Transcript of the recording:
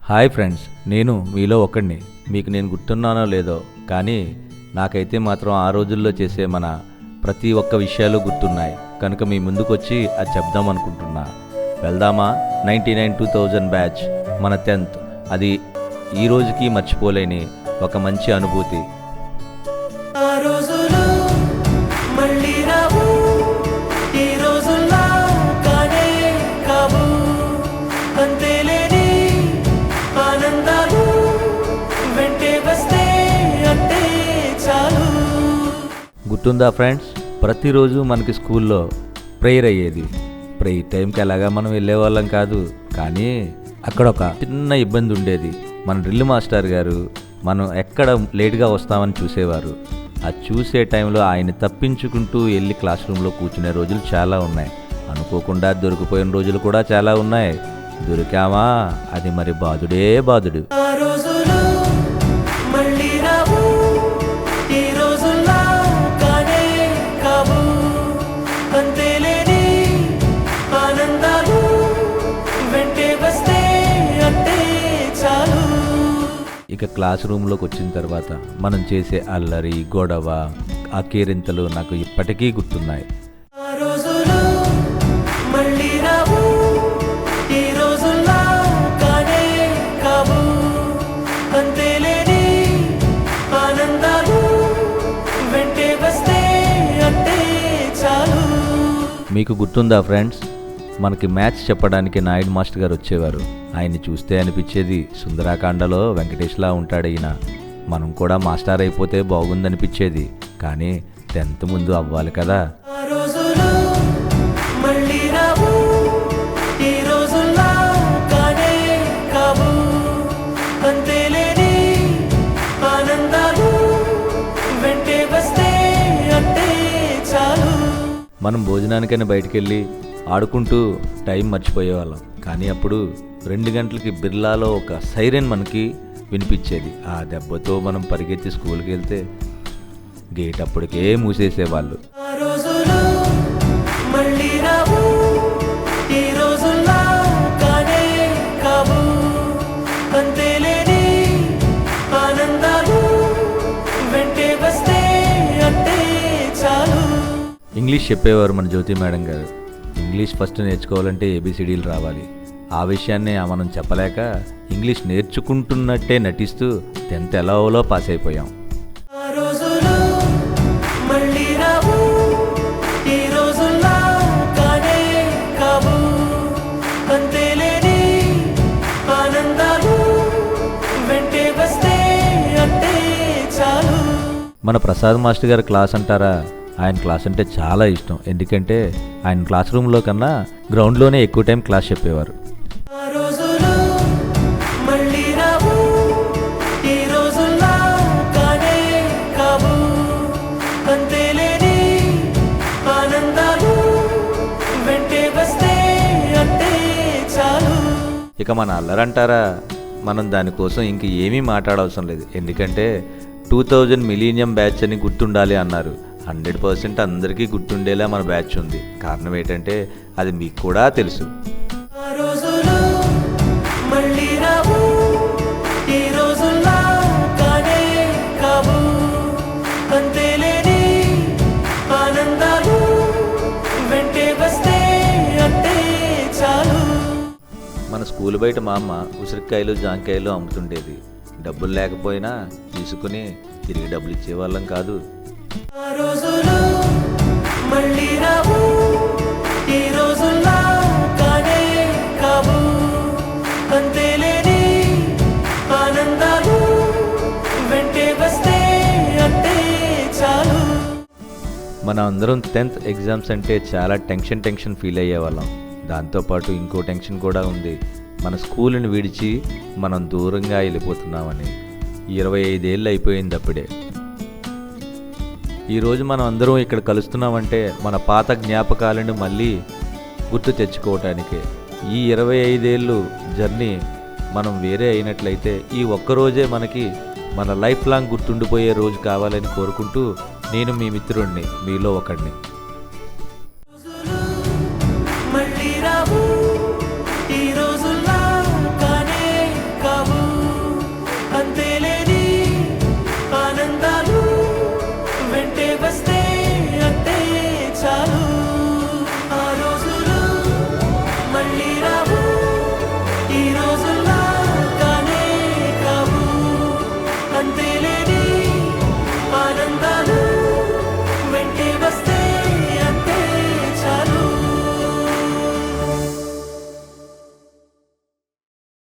Hi friends, నేను మీలో ఒకడిని. మీకు నేను గుర్తున్నానో లేదో కానీ నాకైతే మాత్రం ఆ రోజుల్లో చేసే మన ప్రతి ఒక్క విషయాలు గుర్తున్నాయి. కనుక మీ ముందుకు వచ్చి అది చెప్దాం అనుకుంటున్నా. వెళ్దామా? 99-2000 బ్యాచ్, మన 10th. అది ఈ రోజుకి మర్చిపోలేని ఒక మంచి అనుభూతి. గుర్తుందా ఫ్రెండ్స్? ప్రతిరోజు మనకి స్కూల్లో ప్రేయర్ అయ్యేది. ప్రేయర్ టైంకి ఎలాగా మనం వెళ్ళేవాళ్ళం కాదు, కానీ అక్కడ ఒక చిన్న ఇబ్బంది ఉండేది. మన డ్రిల్ మాస్టర్ గారు మనం ఎక్కడ లేట్గా వస్తామని చూసేవారు. అది చూసే టైంలో ఆయన తప్పించుకుంటూ వెళ్ళి క్లాస్ రూమ్లో కూర్చునే రోజులు చాలా ఉన్నాయి. అనుకోకుండా దొరికిపోయిన రోజులు కూడా చాలా ఉన్నాయి. దొరికామా, అది మరి బాధుడే బాధుడు. ఇక క్లాస్ రూమ్లోకి వచ్చిన తర్వాత మనం చేసే అల్లరి, గొడవ, ఆ కేరింతలు నాకు ఇప్పటికీ గుర్తున్నాయి. మీకు గుర్తుందా ఫ్రెండ్స్? మనకి మ్యాథ్స్ చెప్పడానికి నాయుడు మాస్టర్ గారు వచ్చేవారు. ఆయన్ని చూస్తే అనిపించేది సుందరాకాండలో వెంకటేష్లా ఉంటాడు ఈయన. మనం కూడా మాస్టర్ అయిపోతే బాగుందనిపించేది. కానీ 10th ముందు అవ్వాలి కదా. మనం భోజనానికైనా బయటికి వెళ్ళి ఆడుకుంటూ టైం మర్చిపోయేవాళ్ళం. కానీ అప్పుడు 2 గంటలకి బిర్లాలో ఒక సైరన్ మనకి వినిపించేది. ఆ దెబ్బతో మనం పరిగెత్తి స్కూల్కి వెళ్తే గేట్ అప్పటికే మూసేసేవాళ్ళు. ఇంగ్లీష్ చెప్పేవారు మన జ్యోతి మేడం గారు. ఇంగ్లీష్ ఫస్ట్ నేర్చుకోవాలంటే ABCDలు రావాలి. ఆ విషయాన్ని మనం చెప్పలేక ఇంగ్లీష్ నేర్చుకుంటున్నట్టే నటిస్తూ 10th ఎలాగోలో పాస్ అయిపోయాం. మన ప్రసాద్ మాస్టర్ గారి క్లాస్ అంటారా, ఆయన క్లాస్ అంటే చాలా ఇష్టం. ఎందుకంటే ఆయన క్లాస్ రూమ్లో కన్నా గ్రౌండ్లోనే ఎక్కువ టైం క్లాస్ చెప్పేవారు. ఇక మన అల్లరంటారా, మనం దానికోసం ఇంక ఏమీ మాట్లాడవసరం లేదు. ఎందుకంటే 2000 మిలీనియం బ్యాచ్ అని గుర్తుండాలి అన్నారు. 100% అందరికీ గుర్తుండేలా మన బ్యాచ్ ఉంది. కారణం ఏంటంటే అది మీకు కూడా తెలుసు. మన స్కూల్ బయట మా అమ్మ ఉసిరికాయలు, జాంకాయలు అమ్ముతుండేది. డబ్బులు లేకపోయినా తీసుకుని తిరిగి డబ్బులు ఇచ్చేవాళ్ళం కాదు. మన అందరం 10th ఎగ్జామ్స్ అంటే చాలా టెన్షన్ ఫీల్ అయ్యేవాళ్ళం. దాంతోపాటు ఇంకో టెన్షన్ కూడా ఉంది. మన స్కూల్ని విడిచి మనం దూరంగా వెళ్ళిపోతున్నామని. 25 ఏళ్ళు అయిపోయింది అప్పుడే. ఈరోజు మనం అందరం ఇక్కడ కలుస్తున్నామంటే మన పాత జ్ఞాపకాలను మళ్ళీ గుర్తు తెచ్చుకోవటానికే. ఈ 25 ఏళ్ళు జర్నీ మనం వేరే అయినట్లయితే ఈ ఒక్కరోజే మనకి మన లైఫ్ లాంగ్ గుర్తుండిపోయే రోజు కావాలని కోరుకుంటూ నేను మీ మిత్రుడిని, మీలో ఒకడిని.